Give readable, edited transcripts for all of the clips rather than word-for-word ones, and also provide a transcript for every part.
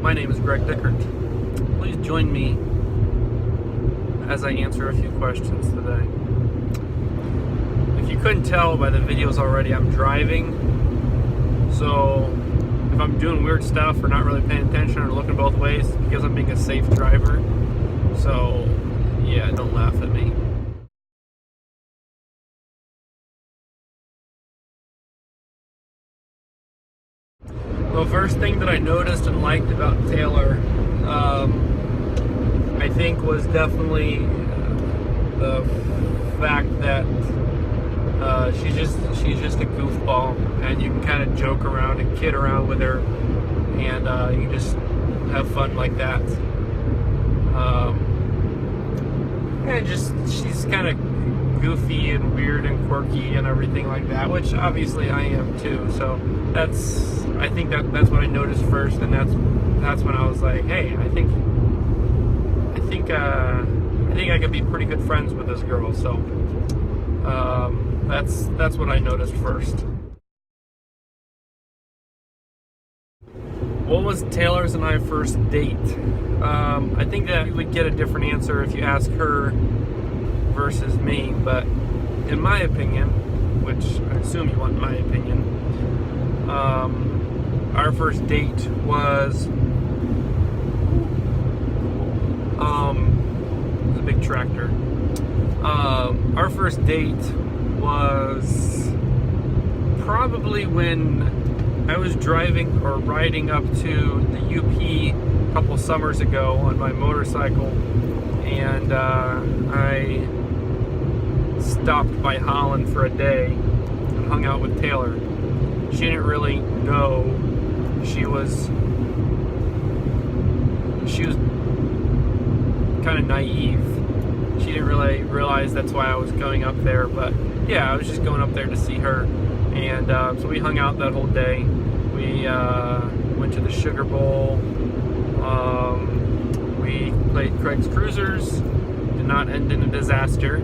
My name is Greg Dickert. Please join me as I answer a few questions today. If you couldn't tell by the videos already, I'm driving. So if I'm doing weird stuff or not really paying attention or looking both ways, it's because I'm being a safe driver. So yeah, don't laugh at me. The first thing that I noticed and liked about Taylor, I think, was definitely the fact that she's just a goofball, and you can kind of joke around and kid around with her, and you can just have fun like that. And she's kind of goofy and weird and quirky and everything like that, which obviously I am too. So I think that's what I noticed first, and that's when I was like, hey, I think I could be pretty good friends with this girl. So that's what I noticed first. What was Taylor's and I first date? I think that you would get a different answer if you ask her versus me, but in my opinion, which I assume you want my opinion, our first date was it was a big tractor. Our first date was probably when I was driving or riding up to the UP a couple summers ago on my motorcycle, and I stopped by Holland for a day and hung out with Taylor. She didn't really know. She was kind of naive. She didn't really realize that's why I was going up there, but yeah, I was just going up there to see her. And so we hung out that whole day. We went to the Sugar Bowl. We played Craig's Cruisers. Did not end in a disaster.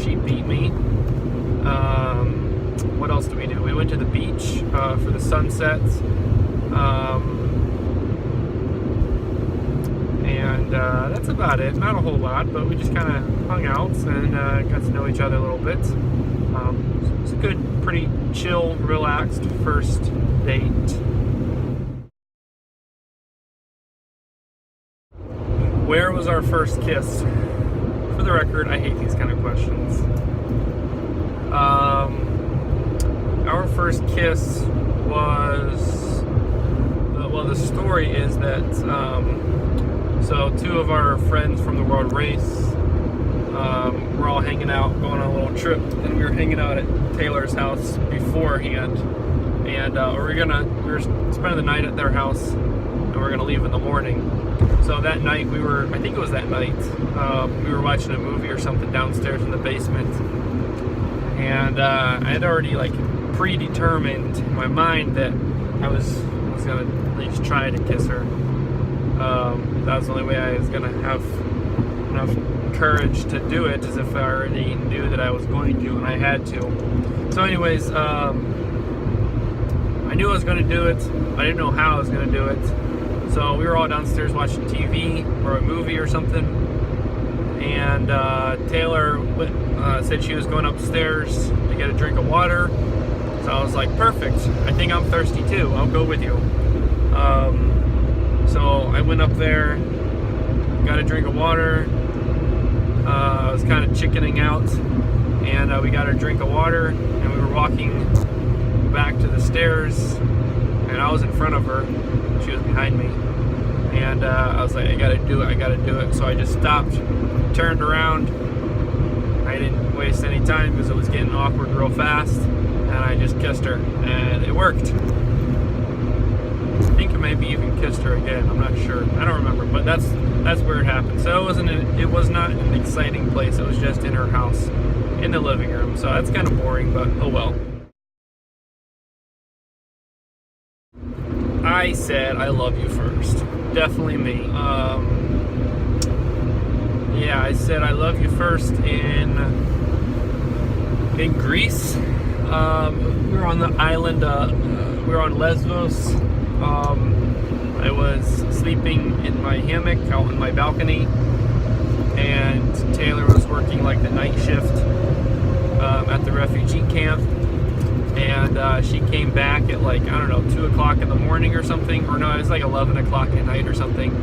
She beat me. What else did we do? We went to the beach for the sunsets. And that's about it. Not a whole lot, but we just kind of hung out and got to know each other a little bit. It's a good, pretty chill, relaxed first date. Where was our first kiss? For the record, I hate these kind of questions. Our first kiss was, well, the story is that so two of our friends from the World Race were all hanging out, going on a little trip, and we were hanging out at Taylor's house beforehand, and we were spending the night at their house, and we were gonna leave in the morning. So that night I think it was that night, we were watching a movie or something downstairs in the basement, and I had already like predetermined in my mind that I was gonna at least try to kiss her. That was the only way I was gonna have enough courage to do it, as if I already knew that I was going to and I had to. So anyways, I knew I was gonna do it. I didn't know how I was gonna do it. So we were all downstairs watching TV or a movie or something, and Taylor said she was going upstairs to get a drink of water. So I was like, perfect, I think I'm thirsty too, I'll go with you. So I went up there, got a drink of water. I was kind of chickening out, and we got a drink of water, and we were walking back to the stairs, and I was in front of her, she was behind me, and I was like, I gotta do it. So I just stopped, turned around. I didn't waste any time because it was getting awkward real fast, and I just kissed her, and it worked. I think I maybe even kissed her again, I'm not sure, I don't remember, but that's where it happened. So it was not an exciting place, it was just in her house, in the living room, so that's kind of boring, but oh well. I said I love you first. Definitely me. Yeah, I said I love you first in Greece. We were on the island we were on Lesbos. I was sleeping in my hammock out in my balcony, and Taylor was working like the night shift at the refugee camp, and she came back at like, I don't know, 2 o'clock in the morning or something, or no, it was like 11 o'clock at night or something,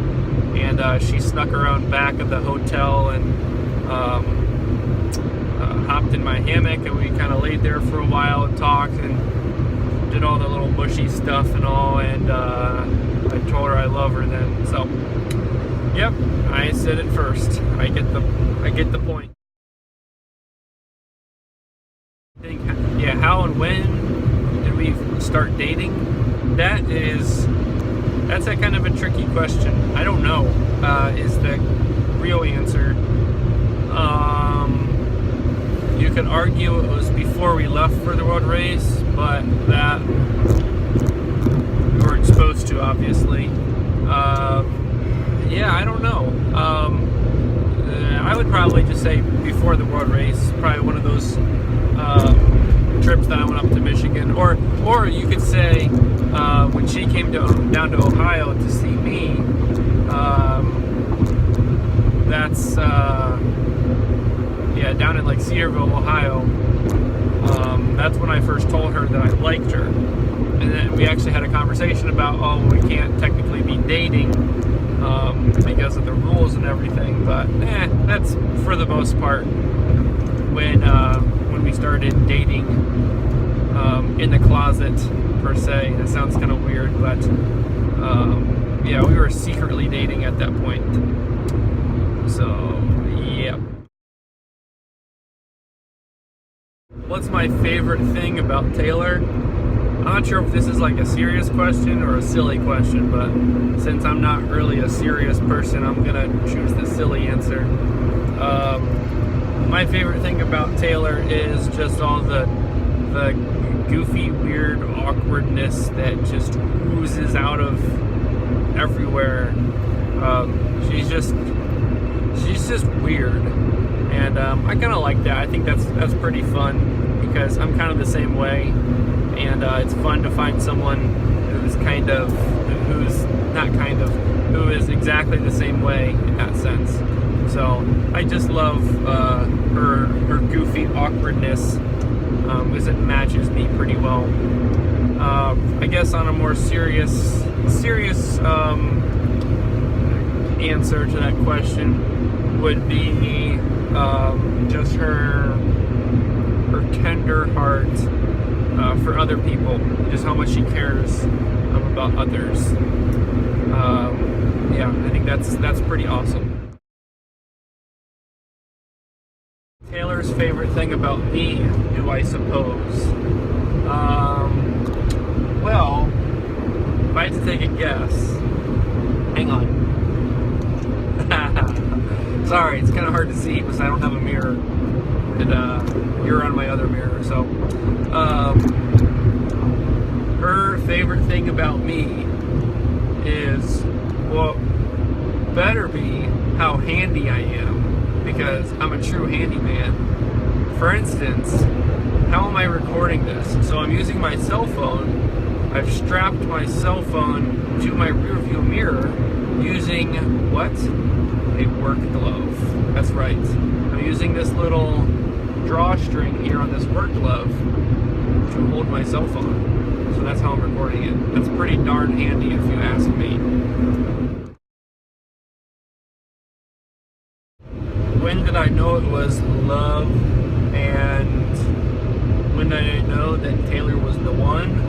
and she snuck around back of the hotel and hopped in my hammock, and we kind of laid there for a while and talked and did all the little mushy stuff and all, and I told her I love her then. So yep, I said it first. I get the point. Yeah, how and when did we start dating? That's a kind of a tricky question. I don't know, is the real answer. You could argue it was before we left for the world race, but that we weren't supposed to, obviously. Yeah, I don't know. I would probably just say before the world race, probably one of those trips that I went up to Michigan, or you could say when she came down to Ohio to see me. That's yeah, down in like Cedarville, Ohio. That's when I first told her that I liked her, and then we actually had a conversation about, oh, we can't technically be dating because of the rules and everything, but that's for the most part when we started dating in the closet, per se. That sounds kind of weird, but yeah, we were secretly dating at that point. So yeah. What's my favorite thing about Taylor? I'm not sure if this is like a serious question or a silly question, but since I'm not really a serious person, I'm gonna choose the silly answer. My favorite thing about Taylor is just all the goofy, weird awkwardness that just oozes out of everywhere. She's just weird, and I kind of like that. I think that's pretty fun, because I'm kind of the same way, and it's fun to find someone who is exactly the same way in that sense. So I just love her goofy awkwardness, because it matches me pretty well. I guess on a more serious answer to that question would be just her tender heart for other people, just how much she cares about others. Yeah, I think that's pretty awesome. Taylor's favorite thing about me, do I suppose? Well, if I had to take a guess, hang on. Sorry, it's kind of hard to see because I don't have a mirror, and you're on my other mirror. So, her favorite thing about me is, well, better be how handy I am, because I'm a true handyman. For instance, how am I recording this? So I'm using my cell phone. I've strapped my cell phone to my rearview mirror using what? A work glove. That's right. I'm using this little drawstring here on this work glove to hold my cell phone. So that's how I'm recording it. That's pretty darn handy if you ask me. When did I know it was love, and when did I know that Taylor was the one?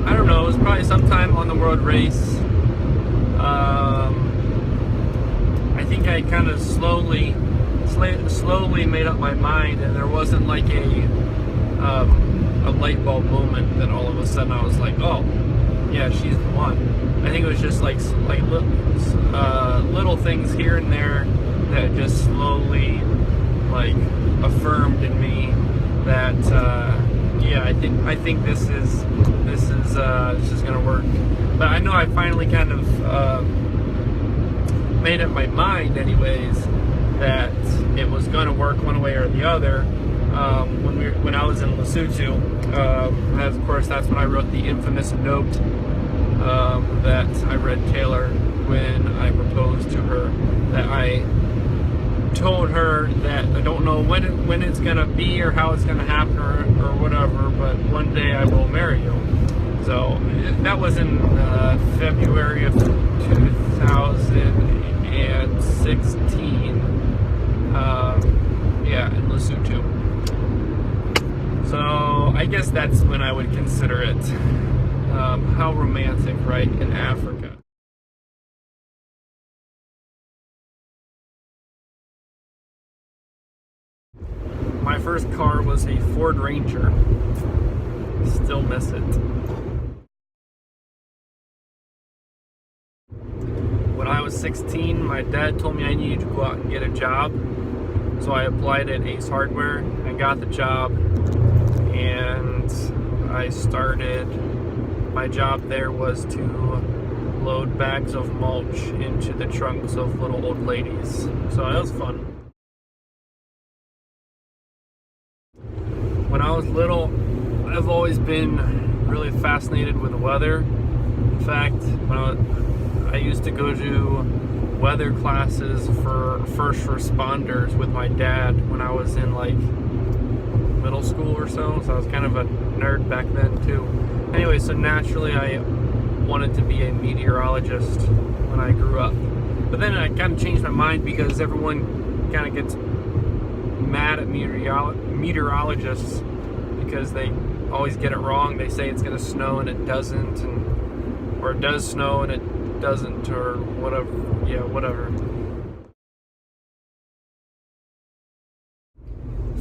I don't know, it was probably sometime on the world race. I think I kind of slowly made up my mind, and there wasn't like a light bulb moment that all of a sudden I was like, oh, yeah, she's the one. I think it was just like little things here and there that just slowly like affirmed in me that yeah, I think this is gonna work. But I know I finally kind of made up my mind anyways that it was gonna work one way or the other. when I was in Lesotho. Of course, that's when I wrote the infamous note that I read Taylor when I proposed to her. That I told her that I don't know when it's gonna be or how it's gonna happen or whatever, but one day I will marry you. So that was in February of 2016. Yeah, in Lesotho. So I guess that's when I would consider it. How romantic, right? In Africa. My first car was a Ford Ranger. Still miss it. When I was 16, my dad told me I needed to go out and get a job. So I applied at Ace Hardware. I got the job, and I started. My job there was to load bags of mulch into the trunks of little old ladies. So it was fun. When I was little, I've always been really fascinated with the weather. In fact, when I used to go to weather classes for first responders with my dad when I was in like middle school or so. So I was kind of a nerd back then too. Anyway, so naturally I wanted to be a meteorologist when I grew up. But then I kind of changed my mind because everyone kind of gets mad at meteorologists because they always get it wrong. They say it's going to snow and it doesn't, or it does snow and it doesn't, or whatever. Yeah, whatever.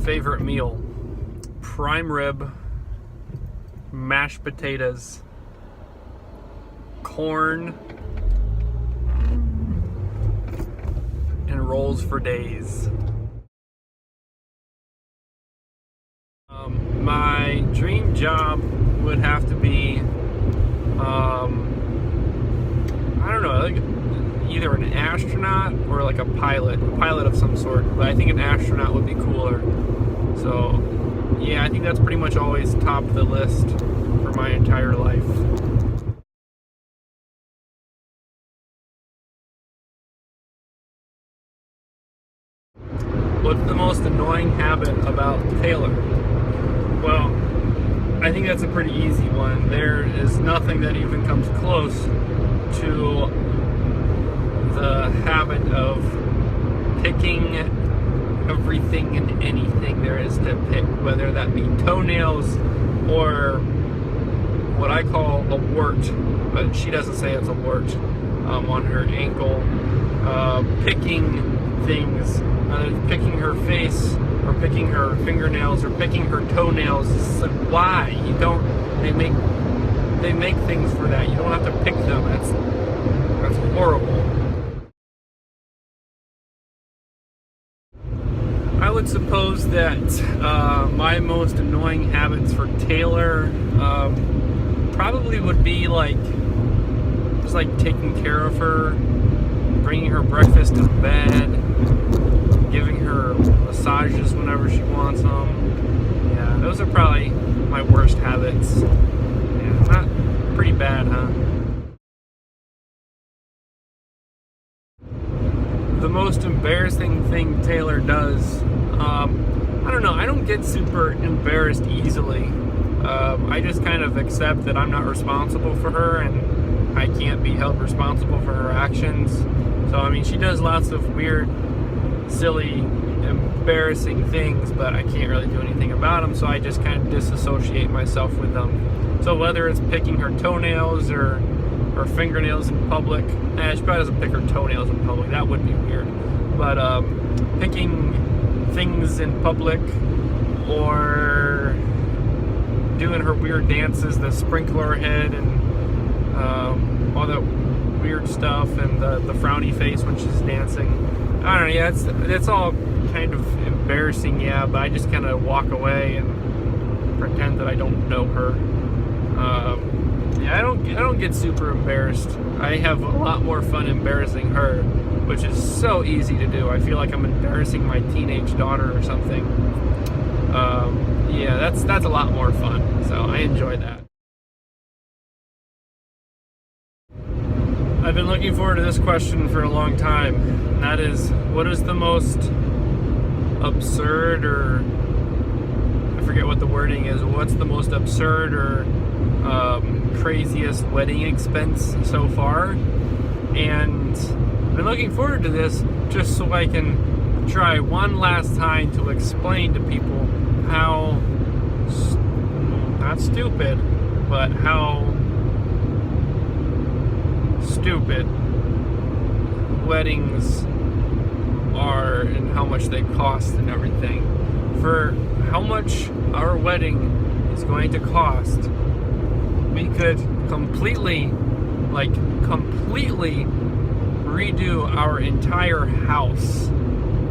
Favorite meal: prime rib, mashed potatoes, corn, and rolls for days. My dream job would have to be, I don't know, like either an astronaut or like a pilot of some sort. But I think an astronaut would be cooler. So, yeah, I think that's pretty much always top of the list for my entire life. What's the most annoying habit about Taylor? Well, I think that's a pretty easy one. There is nothing that even comes close to the habit of picking everything and anything there is to pick, whether that be toenails or what I call a wart, but she doesn't say it's a wart, on her ankle. Picking things, picking her face, or picking her fingernails, or picking her toenails. It's like, why? You don't. They make things for that. You don't have to pick them. That's horrible. I would suppose that my most annoying habits for Taylor probably would be like just like taking care of her, bringing her breakfast to bed, giving her massages whenever she wants them. Yeah, those are probably my worst habits. Yeah, not pretty bad, huh? The most embarrassing thing Taylor does, I don't know, I don't get super embarrassed easily. I just kind of accept that I'm not responsible for her and I can't be held responsible for her actions. So, I mean, she does lots of weird, silly, embarrassing things, but I can't really do anything about them, so I just kind of disassociate myself with them. So whether it's picking her toenails or fingernails in public, she probably doesn't pick her toenails in public, that would be weird, but picking things in public or doing her weird dances, the sprinkler head and all that weird stuff, and the frowny face when she's dancing. I don't know, yeah, it's all kind of embarrassing, yeah, but I just kind of walk away and pretend that I don't know her. Yeah, I don't get super embarrassed. I have a lot more fun embarrassing her, which is so easy to do. I feel like I'm embarrassing my teenage daughter or something. that's a lot more fun. So I enjoy that. I've been looking forward to this question for a long time, and that is, what is the most absurd, or I forget what the wording is, what's the most absurd or craziest wedding expense so far? And I've been looking forward to this just so I can try one last time to explain to people how, not stupid, but how stupid weddings are and how much they cost and everything. For how much our wedding is going to cost, we could completely redo our entire house,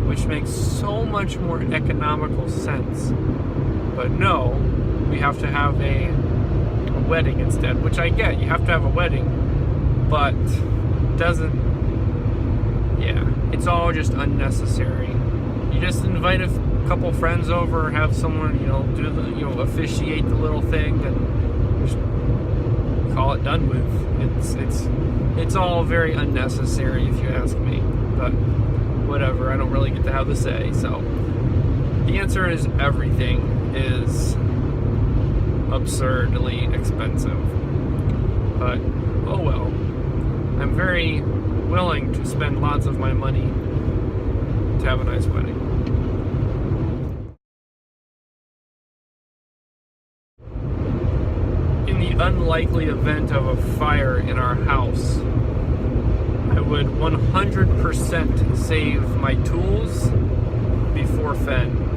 which makes so much more economical sense. But no, we have to have a wedding instead, which I get, you have to have a wedding, but it's all just unnecessary. You just invite a couple friends over, have someone, do the, officiate the little thing, and just call it done with. It's all very unnecessary, if you ask me. But whatever, I don't really get to have the say. So the answer is everything is absurdly expensive. But oh well. I'm very willing to spend lots of my money to have a nice wedding. In the unlikely event of a fire in our house, I would 100% save my tools before Fen.